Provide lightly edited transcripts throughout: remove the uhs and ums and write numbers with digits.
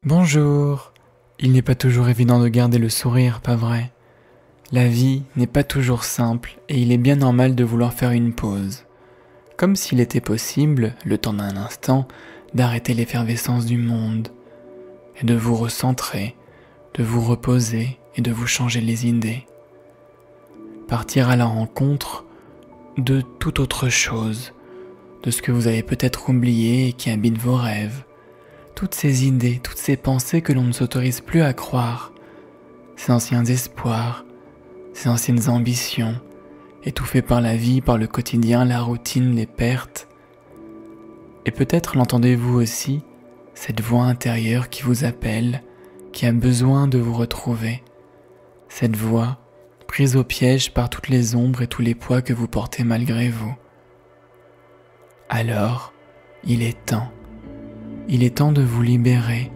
Bonjour. Il n'est pas toujours évident de garder le sourire, pas vrai? La vie n'est pas toujours simple et il est bien normal de vouloir faire une pause. Comme s'il était possible, le temps d'un instant, d'arrêter l'effervescence du monde et de vous recentrer, de vous reposer et de vous changer les idées. Partir à la rencontre de toute autre chose, de ce que vous avez peut-être oublié et qui habite vos rêves. Toutes ces idées, toutes ces pensées que l'on ne s'autorise plus à croire, ces anciens espoirs, ces anciennes ambitions, étouffées par la vie, par le quotidien, la routine, les pertes. Et peut-être l'entendez-vous aussi, cette voix intérieure qui vous appelle, qui a besoin de vous retrouver. Cette voix, prise au piège par toutes les ombres et tous les poids que vous portez malgré vous. Alors, il est temps. Il est temps de vous libérer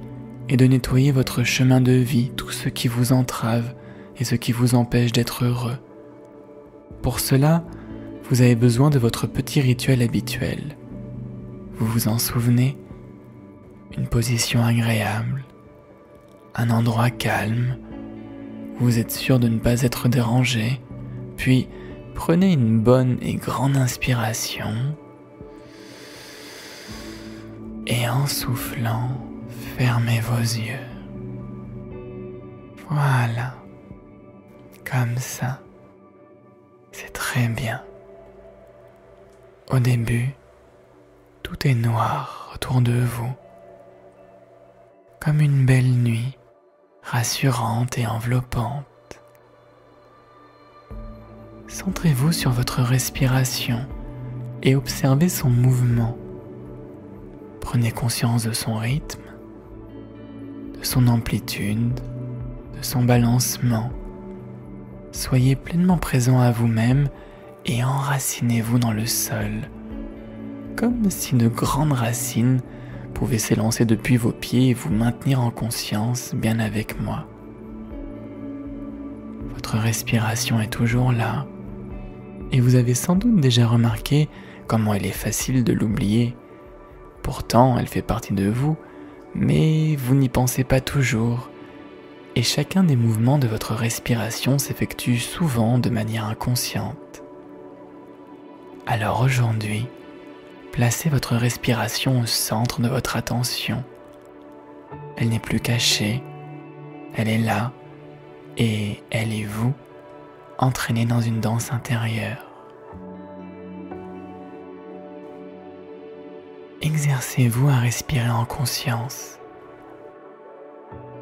et de nettoyer votre chemin de vie, tout ce qui vous entrave et ce qui vous empêche d'être heureux. Pour cela, vous avez besoin de votre petit rituel habituel. Vous vous en souvenez? Une position agréable, un endroit calme, où vous êtes sûr de ne pas être dérangé, puis prenez une bonne et grande inspiration. Et en soufflant, fermez vos yeux. Voilà, comme ça, c'est très bien. Au début, tout est noir autour de vous, comme une belle nuit, rassurante et enveloppante. Centrez-vous sur votre respiration et observez son mouvement. Prenez conscience de son rythme, de son amplitude, de son balancement. Soyez pleinement présent à vous-même et enracinez-vous dans le sol, comme si de grandes racines pouvaient s'élancer depuis vos pieds et vous maintenir en conscience bien avec moi. Votre respiration est toujours là, et vous avez sans doute déjà remarqué comment elle est facile de l'oublier. Pourtant, elle fait partie de vous, mais vous n'y pensez pas toujours. Et chacun des mouvements de votre respiration s'effectue souvent de manière inconsciente. Alors aujourd'hui, placez votre respiration au centre de votre attention. Elle n'est plus cachée, elle est là, et elle et vous, entraînés dans une danse intérieure. Exercez-vous à respirer en conscience,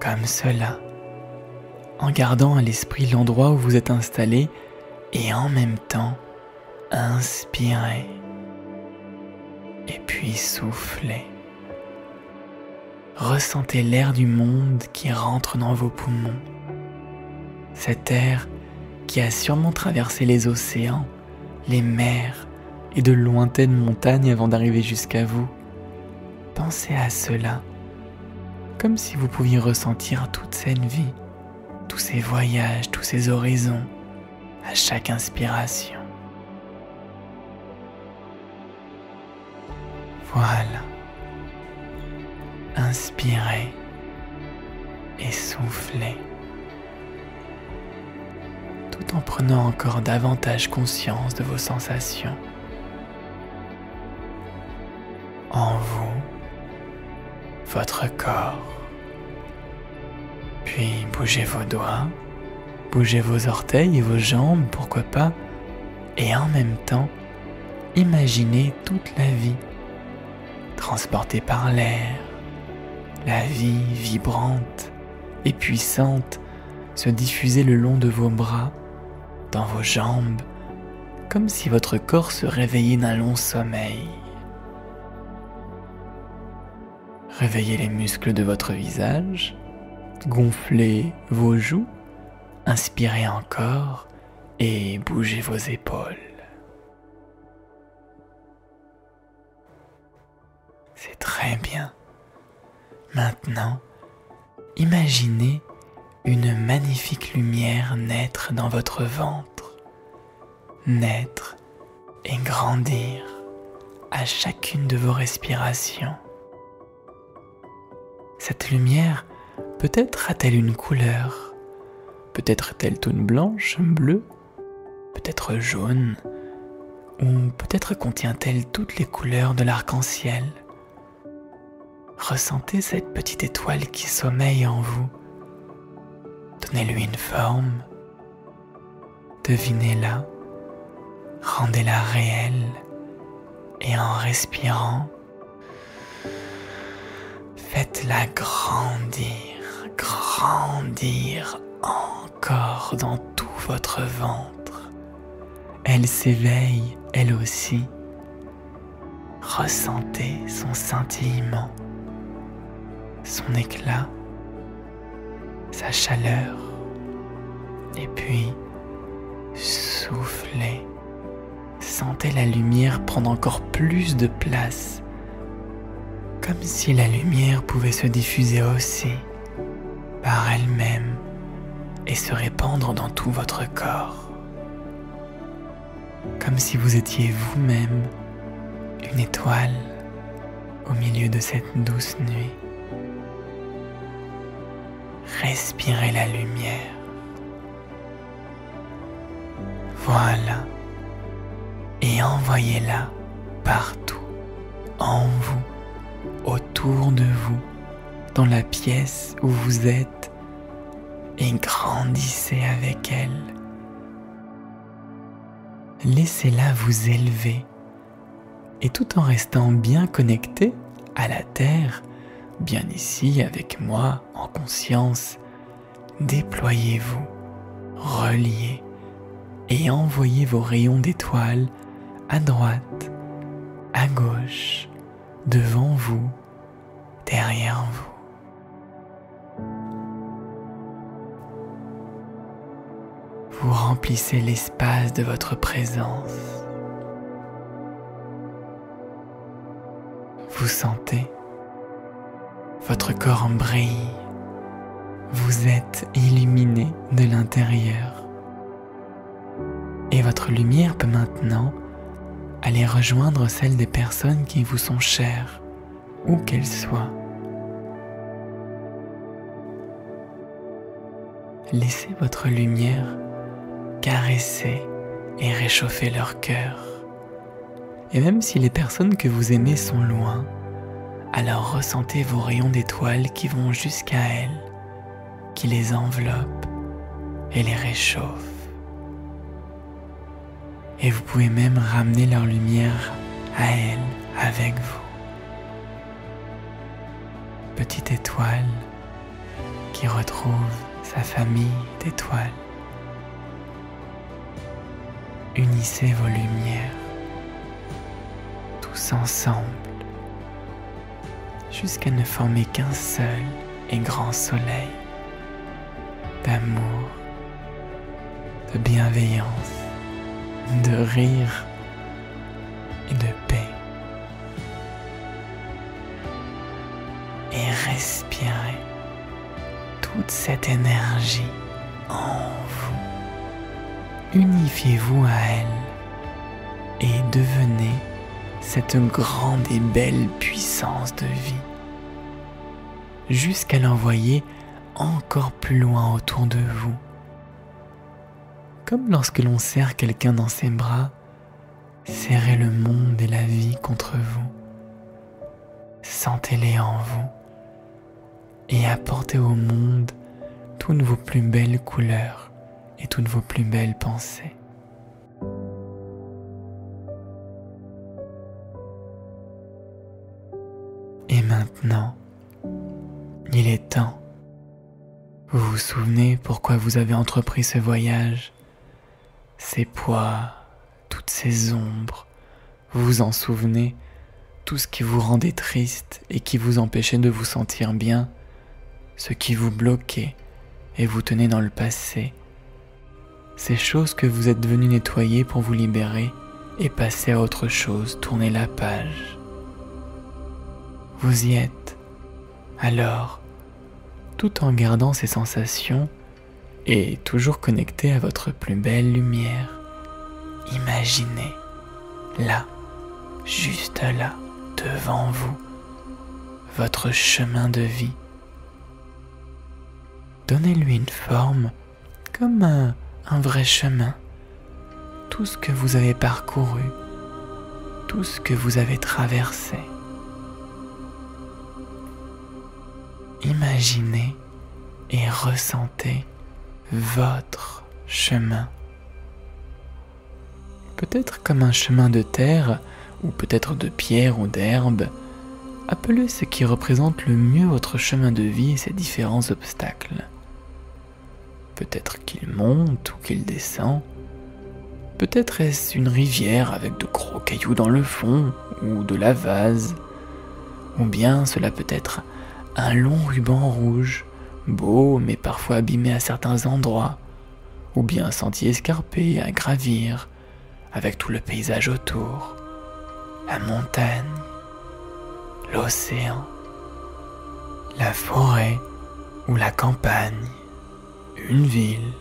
comme cela, en gardant à l'esprit l'endroit où vous êtes installé et en même temps, inspirez et puis soufflez. Ressentez l'air du monde qui rentre dans vos poumons, cet air qui a sûrement traversé les océans, les mers, et de lointaines montagnes avant d'arriver jusqu'à vous. Pensez à cela, comme si vous pouviez ressentir toute cette vie, tous ces voyages, tous ces horizons, à chaque inspiration. Voilà. Inspirez et soufflez, tout en prenant encore davantage conscience de vos sensations. En vous, votre corps. Puis bougez vos doigts, bougez vos orteils et vos jambes, pourquoi pas, et en même temps, imaginez toute la vie, transportée par l'air, la vie vibrante et puissante se diffuser le long de vos bras, dans vos jambes, comme si votre corps se réveillait d'un long sommeil. Réveillez les muscles de votre visage, gonflez vos joues, inspirez encore et bougez vos épaules. C'est très bien. Maintenant, imaginez une magnifique lumière naître dans votre ventre, naître et grandir à chacune de vos respirations. Cette lumière, peut-être a-t-elle une couleur, peut-être est-elle toute blanche, bleue, peut-être jaune, ou peut-être contient-elle toutes les couleurs de l'arc-en-ciel. Ressentez cette petite étoile qui sommeille en vous. Donnez-lui une forme, devinez-la, rendez-la réelle et en respirant, faites-la grandir, grandir encore dans tout votre ventre. Elle s'éveille, elle aussi. Ressentez son scintillement, son éclat, sa chaleur, et puis soufflez. Sentez la lumière prendre encore plus de place, comme si la lumière pouvait se diffuser aussi par elle-même et se répandre dans tout votre corps, comme si vous étiez vous-même une étoile au milieu de cette douce nuit. Respirez la lumière. Voilà. Et envoyez-la partout, en vous, autour de vous, dans la pièce où vous êtes, et grandissez avec elle. Laissez-la vous élever, et tout en restant bien connecté à la Terre, bien ici avec moi, en conscience, déployez-vous, reliez, et envoyez vos rayons d'étoiles à droite, à gauche, devant vous, derrière vous. Vous remplissez l'espace de votre présence. Vous sentez, votre corps brille. Vous êtes illuminé de l'intérieur. Et votre lumière peut maintenant aller rejoindre celle des personnes qui vous sont chères, où qu'elles soient. Laissez votre lumière caresser et réchauffer leur cœur. Et même si les personnes que vous aimez sont loin, alors ressentez vos rayons d'étoiles qui vont jusqu'à elles, qui les enveloppent et les réchauffent. Et vous pouvez même ramener leur lumière à elles avec vous. Petite étoile qui retrouve sa famille d'étoiles. Unissez vos lumières, tous ensemble, jusqu'à ne former qu'un seul et grand soleil d'amour, de bienveillance, de rire et de paix. Et respirez toute cette énergie en vous. Unifiez-vous à elle et devenez cette grande et belle puissance de vie, jusqu'à l'envoyer encore plus loin autour de vous. Comme lorsque l'on serre quelqu'un dans ses bras, serrez le monde et la vie contre vous. Sentez-les en vous et apportez au monde toutes vos plus belles couleurs et toutes vos plus belles pensées. Et maintenant, il est temps. Vous vous souvenez pourquoi vous avez entrepris ce voyage? Ces poids, toutes ces ombres, vous vous en souvenez? Tout ce qui vous rendait triste et qui vous empêchait de vous sentir bien, ce qui vous bloquait et vous tenait dans le passé, ces choses que vous êtes venu nettoyer pour vous libérer et passer à autre chose, tourner la page. Vous y êtes, alors, tout en gardant ces sensations et toujours connecté à votre plus belle lumière, imaginez, là, juste là, devant vous, votre chemin de vie donnez-lui une forme comme un vrai chemin. Tout ce que vous avez parcouru, tout ce que vous avez traversé. Imaginez et ressentez votre chemin. Peut-être comme un chemin de terre, ou peut-être de pierre ou d'herbe. Appelez ce qui représente le mieux votre chemin de vie et ses différents obstacles. Peut-être qu'il monte ou qu'il descend. Peut-être est-ce une rivière avec de gros cailloux dans le fond, ou de la vase. Ou bien cela peut être un long ruban rouge, beau mais parfois abîmé à certains endroits. Ou bien un sentier escarpé à gravir, avec tout le paysage autour. La montagne, l'océan, la forêt ou la campagne, une ville.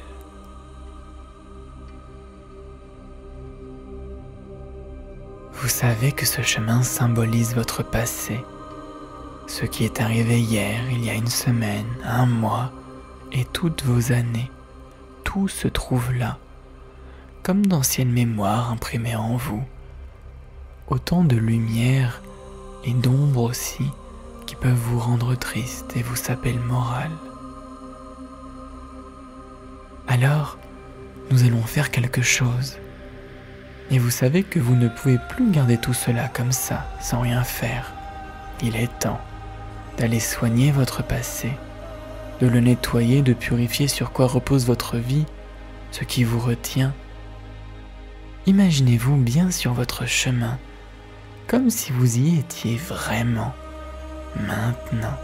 Vous savez que ce chemin symbolise votre passé, ce qui est arrivé hier, il y a une semaine, un mois, et toutes vos années. Tout se trouve là, comme d'anciennes mémoires imprimées en vous. Autant de lumière et d'ombre aussi qui peuvent vous rendre triste et vous saper le moral. Alors, nous allons faire quelque chose. Et vous savez que vous ne pouvez plus garder tout cela comme ça, sans rien faire. Il est temps d'aller soigner votre passé, de le nettoyer, de purifier sur quoi repose votre vie, ce qui vous retient. Imaginez-vous bien sur votre chemin, comme si vous y étiez vraiment, maintenant.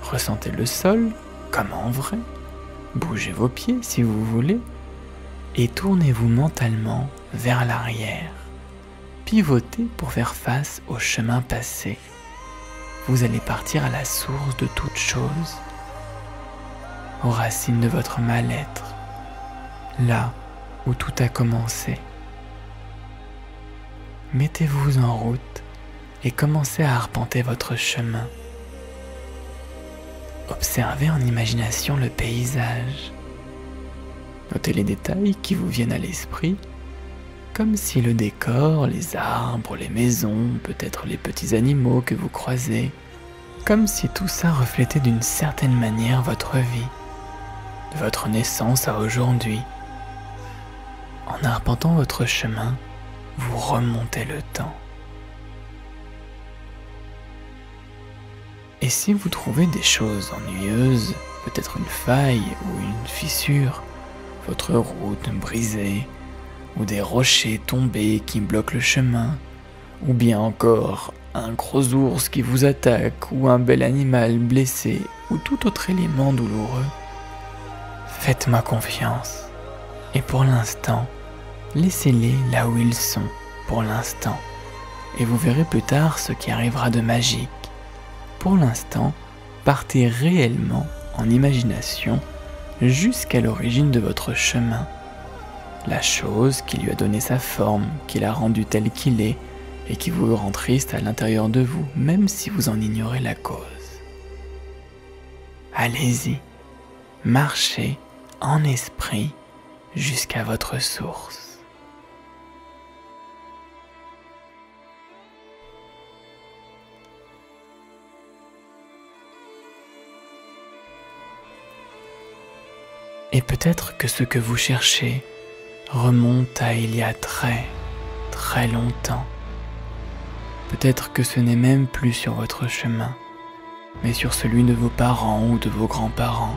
Ressentez le sol, comme en vrai. Bougez vos pieds si vous voulez, et tournez-vous mentalement vers l'arrière. Pivotez pour faire face au chemin passé. Vous allez partir à la source de toute chose, aux racines de votre mal-être, là où tout a commencé. Mettez-vous en route et commencez à arpenter votre chemin. Observez en imagination le paysage. Notez les détails qui vous viennent à l'esprit, comme si le décor, les arbres, les maisons, peut-être les petits animaux que vous croisez, comme si tout ça reflétait d'une certaine manière votre vie, de votre naissance à aujourd'hui. En arpentant votre chemin, vous remontez le temps. Et si vous trouvez des choses ennuyeuses, peut-être une faille ou une fissure, votre route brisée, ou des rochers tombés qui bloquent le chemin, ou bien encore un gros ours qui vous attaque, ou un bel animal blessé, ou tout autre élément douloureux, faites-moi confiance. Et pour l'instant, laissez-les là où ils sont, pour l'instant, et vous verrez plus tard ce qui arrivera de magique. Pour l'instant, partez réellement en imagination jusqu'à l'origine de votre chemin, la chose qui lui a donné sa forme, qui l'a rendu tel qu'il est et qui vous rend triste à l'intérieur de vous, même si vous en ignorez la cause. Allez-y, marchez en esprit jusqu'à votre source. Et peut-être que ce que vous cherchez remonte à il y a très, très longtemps. Peut-être que ce n'est même plus sur votre chemin, mais sur celui de vos parents ou de vos grands-parents.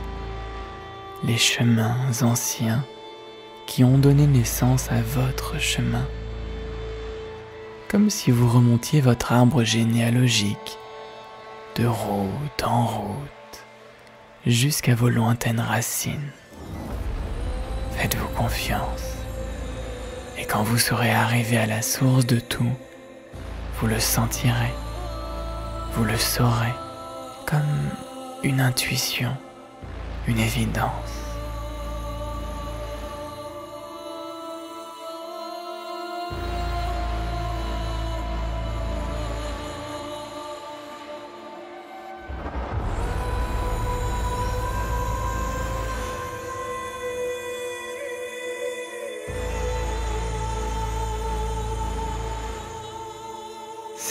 Les chemins anciens qui ont donné naissance à votre chemin. Comme si vous remontiez votre arbre généalogique, de route en route, jusqu'à vos lointaines racines. Faites-vous confiance, et quand vous serez arrivé à la source de tout, vous le sentirez, vous le saurez, comme une intuition, une évidence.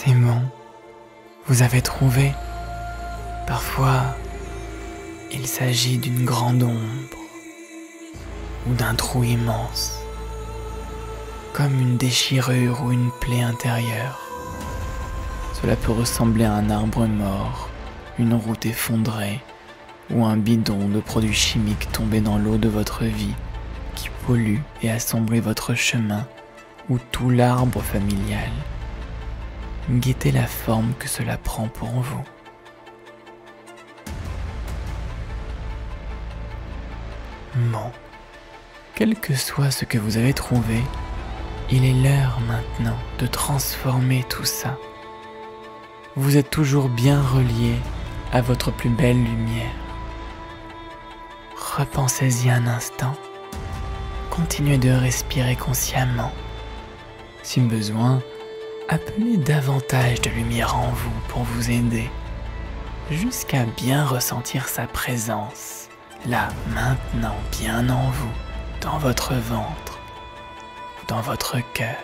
C'est bon, vous avez trouvé. Parfois, il s'agit d'une grande ombre ou d'un trou immense, comme une déchirure ou une plaie intérieure. Cela peut ressembler à un arbre mort, une route effondrée ou un bidon de produits chimiques tombé dans l'eau de votre vie qui pollue et assombrit votre chemin ou tout l'arbre familial. Guettez la forme que cela prend pour vous. Bon, quel que soit ce que vous avez trouvé, il est l'heure maintenant de transformer tout ça. Vous êtes toujours bien relié à votre plus belle lumière. Repensez-y un instant. Continuez de respirer consciemment. Si besoin, appelez davantage de lumière en vous pour vous aider, jusqu'à bien ressentir sa présence, là, maintenant, bien en vous, dans votre ventre, dans votre cœur.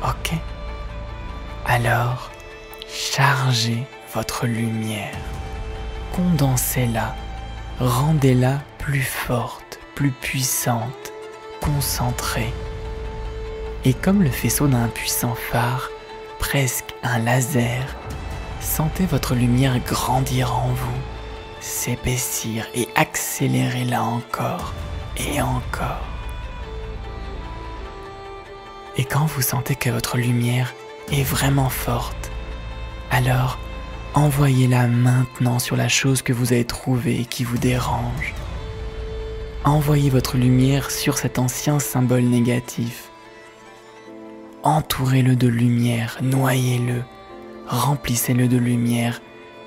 Ok? Alors, chargez votre lumière, condensez-la, rendez-la plus forte, plus puissante, concentrée. Et comme le faisceau d'un puissant phare, presque un laser, sentez votre lumière grandir en vous, s'épaissir et accélérer là encore et encore. Et quand vous sentez que votre lumière est vraiment forte, alors envoyez-la maintenant sur la chose que vous avez trouvée et qui vous dérange. Envoyez votre lumière sur cet ancien symbole négatif. Entourez-le de lumière, noyez-le, remplissez-le de lumière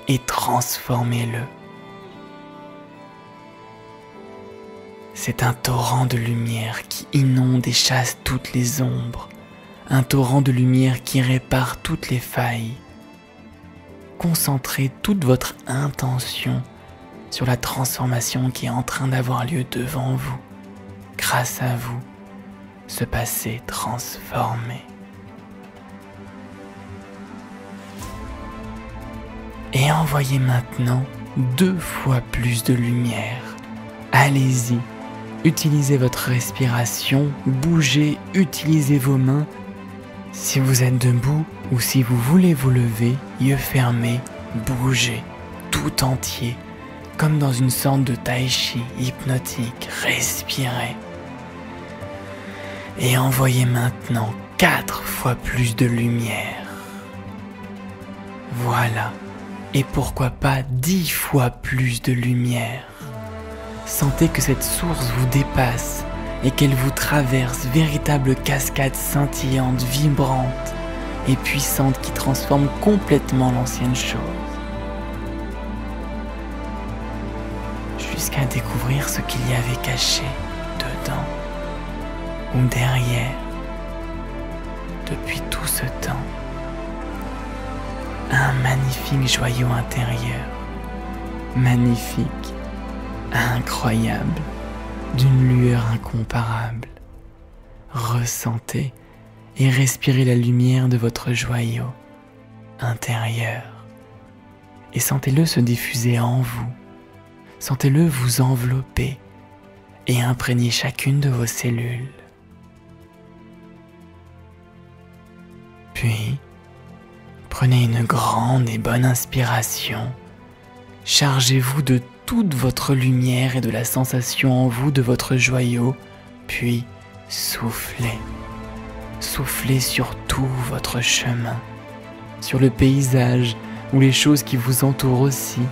et transformez-le. C'est un torrent de lumière qui inonde et chasse toutes les ombres, un torrent de lumière qui répare toutes les failles. Concentrez toute votre intention sur la transformation qui est en train d'avoir lieu devant vous, grâce à vous. Ce passé transformé. Et envoyez maintenant 2 fois plus de lumière. Allez-y, utilisez votre respiration, bougez, utilisez vos mains. Si vous êtes debout ou si vous voulez vous lever, yeux fermés, bougez, tout entier, comme dans une sorte de tai chi hypnotique, respirez. Et envoyez maintenant 4 fois plus de lumière. Voilà. Et pourquoi pas 10 fois plus de lumière. Sentez que cette source vous dépasse et qu'elle vous traverse, véritable cascade scintillante, vibrante et puissante qui transforme complètement l'ancienne chose. Jusqu'à découvrir ce qu'il y avait caché dedans ou derrière, depuis tout ce temps. Un magnifique joyau intérieur, magnifique, incroyable, d'une lueur incomparable. Ressentez et respirez la lumière de votre joyau intérieur et sentez-le se diffuser en vous. Sentez-le vous envelopper et imprégner chacune de vos cellules. Puis, prenez une grande et bonne inspiration. Chargez-vous de toute votre lumière et de la sensation en vous de votre joyau, puis soufflez. Soufflez sur tout votre chemin, sur le paysage ou les choses qui vous entourent aussi.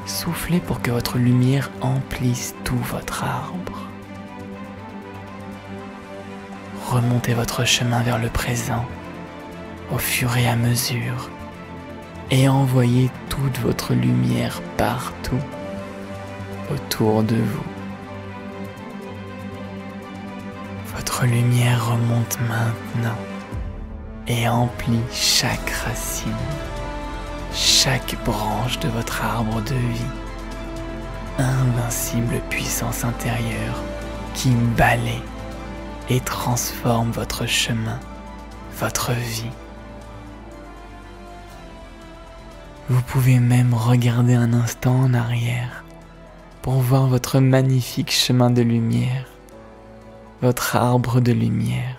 Soufflez pour que votre lumière emplisse tout votre arbre. Remontez votre chemin vers le présent, au fur et à mesure, et envoyez toute votre lumière partout, autour de vous. Votre lumière remonte maintenant et emplit chaque racine, chaque branche de votre arbre de vie. Invincible puissance intérieure qui balaie et transforme votre chemin votre vie. Vous pouvez même regarder un instant en arrière pour voir votre magnifique chemin de lumière, votre arbre de lumière.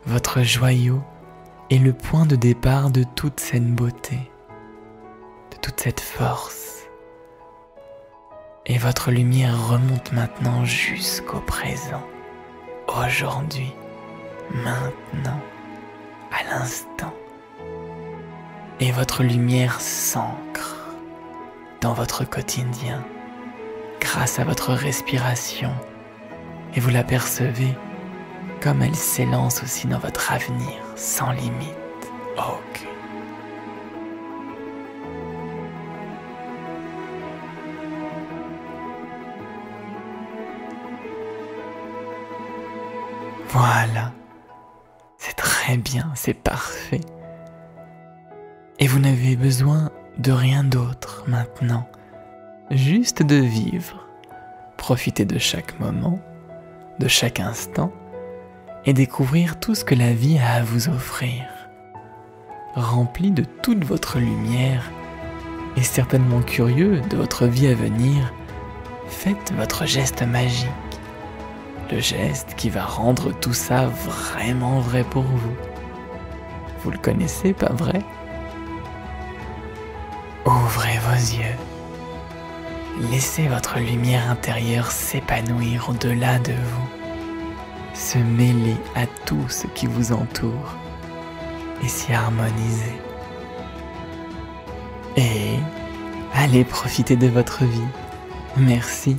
Votre joyau est le point de départ de toute cette beauté, de toute cette force. Et votre lumière remonte maintenant jusqu'au présent, aujourd'hui, maintenant, à l'instant. Et votre lumière s'ancre dans votre quotidien grâce à votre respiration et vous l'apercevez comme elle s'élance aussi dans votre avenir sans limite aucune. Voilà, c'est très bien, c'est parfait. Et vous n'avez besoin de rien d'autre maintenant, juste de vivre, profiter de chaque moment, de chaque instant, et découvrir tout ce que la vie a à vous offrir. Rempli de toute votre lumière, et certainement curieux de votre vie à venir, faites votre geste magique, le geste qui va rendre tout ça vraiment vrai pour vous. Vous le connaissez, pas vrai ? Ouvrez vos yeux. Laissez votre lumière intérieure s'épanouir au-delà de vous, se mêler à tout ce qui vous entoure et s'y harmoniser. Et allez profiter de votre vie. Merci.